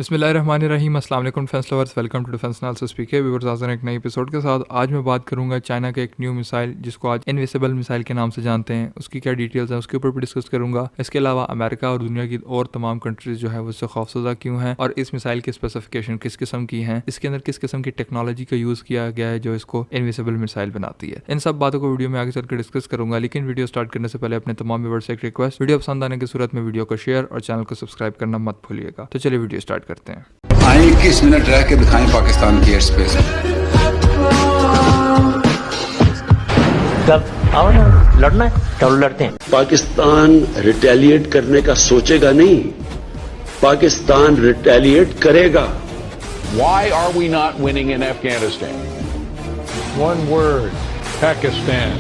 बिस्मिल्लाहिर्रहमानिर्रहीम। अस्सलाम वालेकुम defence lovers, welcome to defence analysis PK. Viewers, हाजिर हैं एक नई एपिसोड के साथ। आज मैं बात करूंगा चाइना के एक न्यू मिसाइल जिसको आज इनविजिबल मिसाइल के नाम से जानते हैं, उसकी क्या डिटेल्स हैं उसके ऊपर भी डिस्कस करूंगा। इसके अलावा अमेरिका और दुनिया की और तमाम कंट्रीज जो है वो उससे खौफजदा क्यों हैं और इस मिसाइल की स्पेसिफिकेशन किस किस्म की हैं, इसके अंदर किस किस्म की टेक्नोलॉजी का यूज़ किया गया है जो इसको इनविजिबल मिसाइल बनाती है। इन सब बातों को वीडियो में आगे चलकर डिस्कस करूंगा, लेकिन वीडियो स्टार्ट करने से पहले अपने तमाम व्यूअर्स से एक रिक्वेस्ट, वीडियो पसंद आने की सूरत में वीडियो को शेयर और चैनल को सब्सक्राइब करना मत भूलिएगा। तो चलिए वीडियो स्टार्ट करते हैं। आए 21 मिनट रह के दिखाएं पाकिस्तान की एयर स्पेस में। कब आओ ना, लड़ना है चलो लड़ते हैं। पाकिस्तान रिटेलिएट करने का सोचेगा नहीं, पाकिस्तान रिटेलिएट करेगा। Why are we not winning in Afghanistan? One word: Pakistan.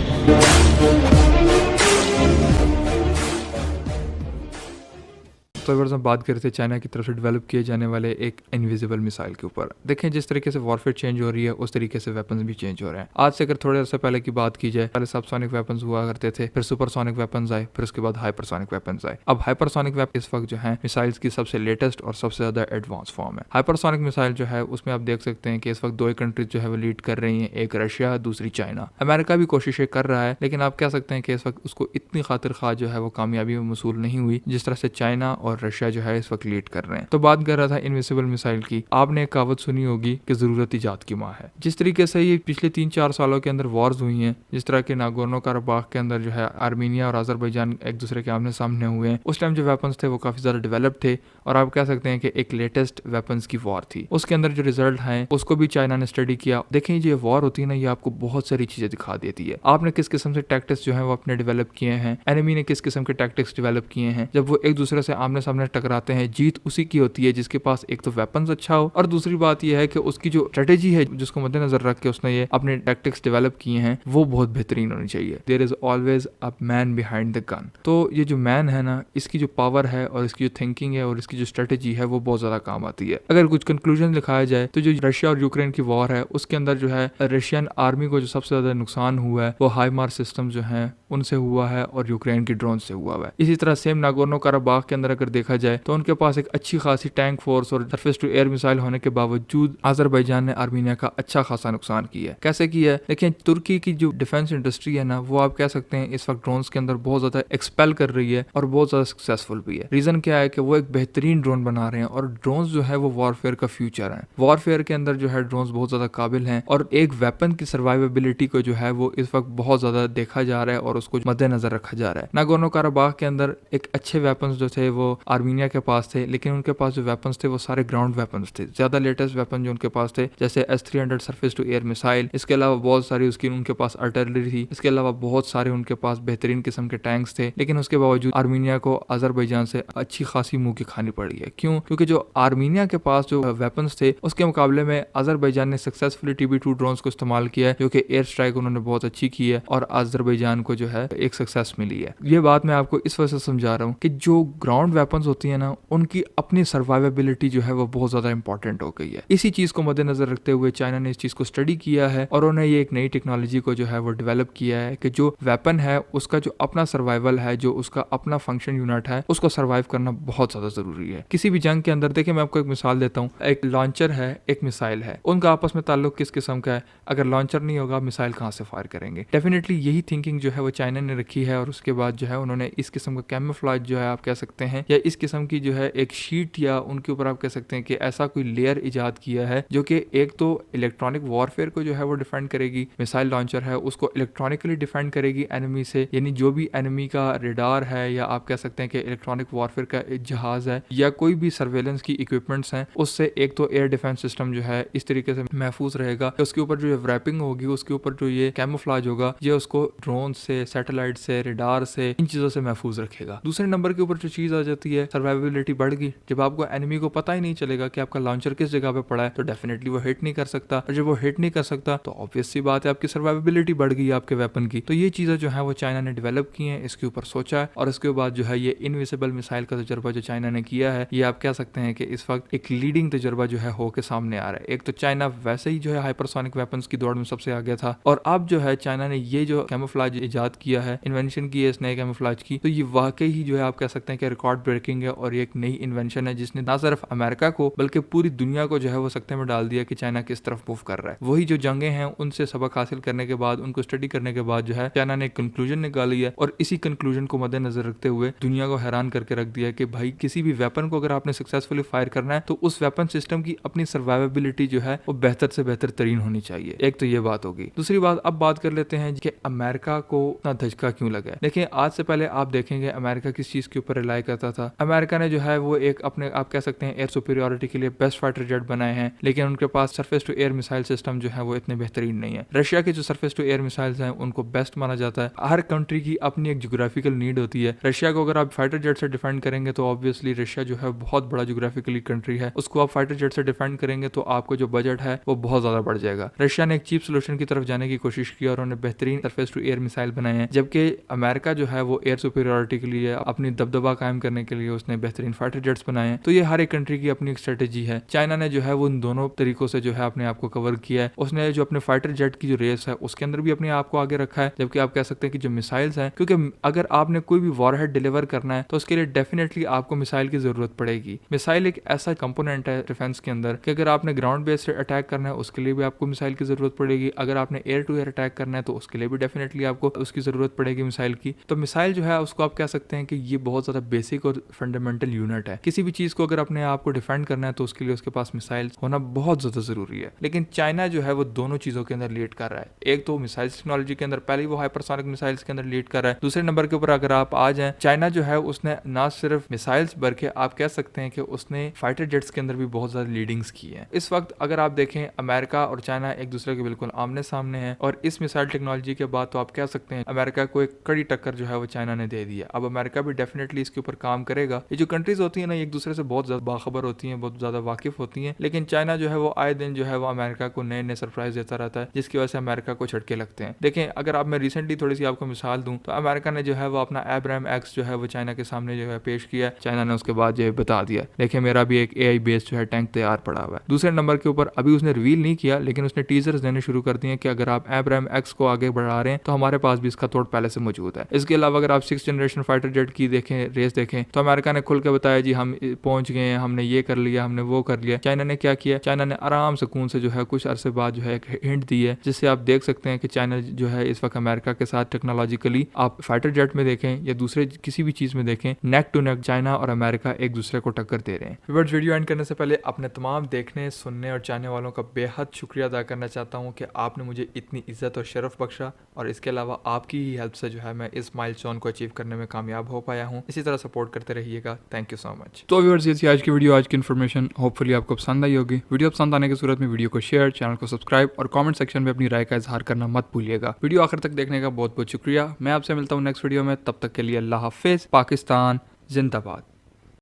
तो अगर हम बात करते हैं चाइना की तरफ से डेवलप किए जाने वाले एक इनविजिबल मिसाइल के ऊपर, देखें जिस तरीके से वॉरफेयर चेंज हो रही है उस तरीके से वेपन्स भी चेंज हो रहे हैं। आज से अगर थोड़े अर्से पहले की बात की जाए, पहले सबसोनिक वेपन्स हुआ करते थे, फिर सुपरसोनिक वेपन्स आए, फिर उसके बाद हाइपरसोनिक वेपन्स आए। अब हाइपरसोनिक वेपन इस वक्त जो है मिसाइल्स की सबसे लेटेस्ट और सबसे ज्यादा एडवांस फॉर्म है। हाइपरसोनिक मिसाइल जो है उसमें आप देख सकते हैं कि इस वक्त दो ही कंट्रीज जो है वो लीड कर रही है, एक रशिया दूसरी चाइना। अमेरिका भी कोशिशें कर रहा है, लेकिन आप कह सकते हैं कि इस वक्त उसको इतनी खातिर खा जो है वो कामयाबी में मसूल नहीं हुई जिस तरह से चाइना और रशिया जो है वक्त लीड कर रहे हैं। तो बात कर रहा था इनविजिबल मिसाइल की। आपने एक कहावत सुनी होगी कि जरूरत इजाद की माँ है। जिस तरीके से ये पिछले 3-4 सालों के अंदर वॉर्स हुई हैं, जिस तरह के नागोर्नो कराबाख के अंदर जो है आर्मीनिया और अजरबैजान एक दूसरे के आमने सामने हुए हैं, उस टाइम जो वेपन्स थे वो काफी ज्यादा डेवलप थे और आप कह सकते हैं कि एक लेटेस्ट वेपन्स की वॉर थी। उसके अंदर जो रिजल्ट है उसको भी चाइना ने स्टडी किया। देखें ये वॉर होती है ना, ये आपको बहुत सारी चीजें दिखा देती है। आपने किस किस्म से टैक्टिक्स जो है वो अपने डेवलप किए हैं, एनिमी ने किस किस्म के टैक्टिक्स डेवलप किए हैं। जब वो एक दूसरे से आमने सामने टकराते हैं, जीत उसी की होती है जिसके पास एक तो वेपन्स अच्छा हो और दूसरी बात यह है कि उसकी जो स्ट्रेटेजी है जिसको मद्देनजर रख के उसने ये अपने टैक्टिक्स डेवलप किए हैं वो बहुत बेहतरीन होनी चाहिए। There is always a man behind the gun. तो ये जो मैन है ना, इसकी जो पावर है और इसकी जो थिंकिंग है और इसकी जो स्ट्रेटेजी है वो बहुत ज्यादा काम आती है। अगर कुछ कंक्लूजन लिखाया जाए तो जो रशिया और यूक्रेन की वॉर है उसके अंदर जो है रशियन आर्मी को जो सबसे ज्यादा नुकसान हुआ है वो हाइमार सिस्टम जो है उनसे हुआ है और यूक्रेन की ड्रोन से हुआ है। इसी तरह सेम नागोर्नो कराबाख के अंदर अगर देखा जाए तो उनके पास एक अच्छी खासी टैंक फोर्स और सरफेस टू एयर मिसाइल होने के बावजूद अजरबैजान ने आर्मीनिया का अच्छा खासा नुकसान किया है। कैसे किया है? देखिए, तुर्की की जो डिफेंस इंडस्ट्री है ना, वो आप कह सकते हैं इस वक्त ड्रोन्स के अंदर बहुत ज्यादा एक्सपेल कर रही है और बहुत ज्यादा सक्सेसफुल भी है। रीजन क्या है कि वो एक बेहतरीन ड्रोन बना रहे हैं और ड्रोन्स जो है वो वॉरफेयर का फ्यूचर है। वॉरफेयर के अंदर जो है ड्रोन्स बहुत ज्यादा काबिल हैं और एक वेपन की सर्वाइवेबिलिटी को जो है वो इस वक्त बहुत ज्यादा देखा जा रहा है और उसको मद्देनजर रखा जा रहा है। नागोर्नो कराबाख के अंदर एक अच्छे वेपन्स जो थे वो आर्मीनिया के पास थे, लेकिन उनके पास जो वेपन्स थे वो सारे ग्राउंड वेपन्स थे। ज्यादा लेटेस्ट वेपन जो उनके पास थे जैसे S-300 surface to air missile, इसके अलावा बहुत सारी उसकी उनके पास आर्टिलरी थी, इसके अलावा बहुत सारे उनके पास बेहतरीन किस्म के टैंक्स थे, लेकिन उसके बावजूद आर्मीनिया को अजरबैजान से अच्छी खासी मुंह की खानी पड़ी है। क्यों? क्योंकि जो आर्मीनिया के पास जो वेपन्स थे उसके मुकाबले में अजरबैजान ने सक्सेसफुली TB2 ड्रोन्स को इस्तेमाल किया है, जो कि एयर स्ट्राइक उन्होंने बहुत अच्छी की है और अजरबैजान को जो है एक सक्सेस मिली है। ये बात मैं आपको इस वजह से समझा रहा हूँ कि जो ग्राउंड वेपन्स होती है ना, उनकी अपनी सर्वाइवेबिलिटी जो है वो बहुत ज्यादा इंपॉर्टेंट हो गई है। इसी चीज को मद्देनजर रखते हुए चाइना ने इस चीज को स्टडी किया है और उन्होंने ये एक नई टेक्नोलॉजी को जो है वो डेवलप किया है कि जो वेपन है उसका जो अपना सर्वाइवल है, जो उसका अपना फंक्शन यूनिट है, उसको सर्वाइव करना बहुत ज्यादा जरूरी है। किसी भी जंग के अंदर देखिए, मैं आपको एक मिसाल देता हूँ, एक लॉन्चर है, एक मिसाइल है, उनका आपस में ताल्लुक किस किस्म का है? अगर लॉन्चर नहीं होगा मिसाइल कहाँ से फायर करेंगे? डेफिनेटली यही थिंकिंग जो है वो चाइना ने रखी है और उसके बाद जो है उन्होंने इस किस्म का कैमोफ्लेज जो है आप कह सकते हैं, या इस किस्म की जो है एक शीट या उनके ऊपर आप कह सकते हैं कि ऐसा कोई लेयर इजाद किया है जो कि एक तो इलेक्ट्रॉनिक वॉरफेयर को जो है वो डिफेंड करेगी, मिसाइल लॉन्चर है उसको इलेक्ट्रॉनिकली डिफेंड करेगी एनिमी से, यानी जो भी एनिमी का रेडार है या आप कह सकते हैं कि इलेक्ट्रॉनिक वॉरफेयर का एक जहाज है या कोई भी सर्वेलेंस की इक्विपमेंट्स हैं, उससे एक तो एयर डिफेंस सिस्टम जो है इस तरीके से महफूज रहेगा। उसके ऊपर जो रैपिंग होगी, उसके ऊपर जो ये कैमोफ्लेज होगा, ये उसको ड्रोन से, सैटेलाइट से, रेडार से, इन चीजों से महफूज रखेगा। दूसरे नंबर के ऊपर जो चीज आ जाती है, सर्वाइवेबिलिटी बढ़ गई। जब आपको एनिमी को पता ही नहीं चलेगा कि आपका लॉन्चर किस जगह पे पड़ा है तो डेफिनेटली वो हिट नहीं कर सकता, और जब वो हिट नहीं कर सकता तो ऑब्वियस सी बात है आपकी सर्वाइवेबिलिटी बढ़ गई आपके वेपन की। तो ये चीजें जो है वो चाइना ने डेवलप की हैं, इसके ऊपर सोचा है और इसके बाद जो है ये इनविजिबल मिसाइल का तजर्बा जो चाइना ने किया है, ये आप कह सकते हैं कि इस वक्त एक लीडिंग तजर्बा जो है हो के सामने आ रहा है। एक तो चाइना वैसे ही जो है हाइपरसोनिक वेपन्स की दौड़ में सबसे आगे था और अब जो है चाइना ने ये जो कैमोफ्लेज इजाद किया है, इन्वेंशन की है इस नए कैमोफ्लेज की, तो ये वाकई ही जो है आप कह सकते हैं कि रिकॉर्ड ब्रेकिंग है और ये एक नई इन्वेंशन है जिसने ना सिर्फ अमेरिका को बल्कि पूरी दुनिया को जो है वो सकते में डाल दिया कि चाइना किस तरफ मूव कर रहा है। वही जो जंगें हैं उनसे सबक हासिल करने के बाद, उनको स्टडी करने के बाद जो है चाइना ने एक कंक्लूजन निकाली है और इसी कंक्लूजन को मद्देनजर रखते हुए दुनिया को हैरान करके रख दिया कि भाई किसी भी वेपन को अगर आपने सक्सेसफुली फायर करना है तो उस वेपन सिस्टम की अपनी सर्वाइवेबिलिटी जो है वो बेहतर से बेहतर तरीन होनी चाहिए। एक तो ये बात होगी। दूसरी बात, अब बात कर लेते हैं कि अमेरिका को इतना धचका क्यों लगा है। देखिए, आज से पहले आप देखेंगे अमेरिका किस चीज के ऊपर रिलाई करता था। अमेरिका ने जो है वो एक अपने आप कह सकते हैं एयर सुपीरियोरिटी के लिए बेस्ट फाइटर जेट बनाए हैं, लेकिन उनके पास surface to air missile system जो है वो इतने बेहतरीन नहीं है। रशिया के जो सरफेस टू एयर मिसाइल्स हैं उनको बेस्ट माना जाता है। हर कंट्री की अपनी एक ज्योग्राफिकल नीड होती है। रशिया को अगर आप फाइटर जेट से डिफेंड करेंगे तो ऑब्वियसली रशिया जो है बहुत बड़ा ज्योग्राफिकली कंट्री है, उसको आप फाइटर जेट से डिफेंड करेंगे तो आपको जो बजट है वो बहुत ज्यादा बढ़ जाएगा। रशिया ने एक चीप सोल्यूशन की तरफ जाने की कोशिश की और उन्होंने बेहतरीन सरफेस टू एयर मिसाइल बनाए हैं, जबकि अमेरिका जो है वो एयर सुपीरियोरिटी के लिए अपनी दबदबा कायम करने के लिए उसने बेहतरीन फाइटर जेट्स बनाए हैं। तो ये हर एक कंट्री की अपनी एक स्ट्रेटेजी है। चाइना ने जो है वो इन दोनों तरीकों से जो है अपने आप को कवर किया है। उसने जो अपने फाइटर जेट की जो रेस है उसके अंदर भी अपने आप को आगे रखा है, जबकि आप कह सकते हैं कि जो मिसाइल्स हैं, क्योंकि अगर आपने कोई भी वॉरहेड डिलीवर करना है तो उसके लिए डेफिनेटली आपको मिसाइल की जरूरत पड़ेगी। मिसाइल एक ऐसा कंपोनेंट है डिफेंस के अंदर कि अगर आपने ग्राउंड बेस से अटैक करना है उसके लिए भी आपको मिसाइल की जरूरत पड़ेगी। अगर आपने एयर टू एयर अटैक करना है तो उसके लिए भी डेफिनेटली आपको उसकी जरूरत पड़ेगी मिसाइल की। तो मिसाइल जो है उसको आप कह सकते हैं कि ये बहुत ज्यादा बेसिक और फंडामेंटल यूनिट है। किसी भी चीज को अगर अपने आप को डिफेंड करना है तो उसके लिए उसके पास मिसाइल होना बहुत ज्यादा जरूरी है। लेकिन चाइना जो है वो दोनों चीजों के अंदर लीड कर रहा है। एक तो मिसाइल टेक्नोलॉजी के अंदर पहले वो हाइपरसोनिक मिसाइल्स के अंदर लीड कर रहा है। दूसरे नंबर के ऊपर अगर आप आ जाएं, चाइना जो है उसने ना सिर्फ मिसाइल्स बल्कि आप कह सकते हैं कि उसने फाइटर जेट्स के अंदर भी बहुत ज्यादा लीडिंग्स की है। इस वक्त अगर आप देखें अमेरिका और चाइना एक दूसरे के बिल्कुल आमने सामने है और इस मिसाइल टेक्नोलॉजी के बाद तो आप कह सकते हैं अमेरिका को एक कड़ी टक्कर जो है वो चाइना ने दे दी है। अब अमेरिका भी डेफिनेटली इसके ऊपर काम करेगा। ये जो कंट्रीज होती है ना एक दूसरे से बहुत ज्यादा बाखबर होती हैं, बहुत ज्यादा वाकिफ होती हैं, लेकिन चाइना जो है वो आए दिन जो है वो अमेरिका को नए नए सरप्राइज देता रहता है, जिसकी वजह से अमेरिका को झटके लगते हैं। देखें, अगर आप मैं रिसेंटली थोड़ी सी आपको मिसाल दूं तो अमेरिका ने जो है वो अपना एब्राहम एक्स जो है वो चाइना के सामने जो है पेश किया। चाइना ने उसके बाद जो है बता दिया, देखिए मेरा भी एक AI बेस्ड जो है टैंक तैयार पड़ा हुआ है। दूसरे नंबर के ऊपर अभी उसने रिवील नहीं किया, लेकिन उसने टीजर्स देने शुरू कर दिए कि अगर आप एब्राहम एक्स को आगे बढ़ा रहे हैं तो हमारे पास भी इसका तोड़ पहले से मौजूद है। इसके अलावा अगर आप 6th जनरेशन फाइटर जेट की देखें, रेस देखें, तो अमेरिका ने खुल के बताया जी हम पहुंच गए हैं, हमने ये कर लिया, हमने वो कर लिया। चाइना ने क्या किया? चाइना ने आराम सुकून से जो है कुछ अरसे बाद जो है एक हिंट दी है, जिससे आप देख सकते हैं कि चाइना जो है इस वक्त अमेरिका के साथ टेक्नोलॉजिकली, आप फाइटर जेट में देखें या दूसरे किसी भी चीज में देखें, नेक टू नेक चाइना और अमेरिका एक दूसरे को टक्कर दे रहे हैं। वीडियो एंड करने से पहले अपने तमाम देखने, सुनने और चाहने वालों का बेहद शुक्रिया अदा करना चाहता हूँ कि आपने मुझे इतनी इज्जत और शरफ बख्शा, और इसके अलावा आपकी ही हेल्प से जो है मैं इस माइलस्टोन को अचीव करने में कामयाब हो पाया हूँ। इसी तरह सपोर्ट करते रहिएगा। Thank you so much. तो व्यूअर्स, ये थी आज की वीडियो, आज की इन्फॉर्मेशन। होपफुली आपको पसंद आई होगी। वीडियो पसंद आने की सूरत में वीडियो को शेयर, चैनल को सब्सक्राइब और कमेंट सेक्शन में अपनी राय का इजहार करना मत भूलिएगा। वीडियो आखिर तक देखने का बहुत बहुत शुक्रिया। मैं आपसे मिलता हूँ नेक्स्ट वीडियो में, तब तक के लिए अल्लाह हाफिज। पाकिस्तान जिंदाबाद।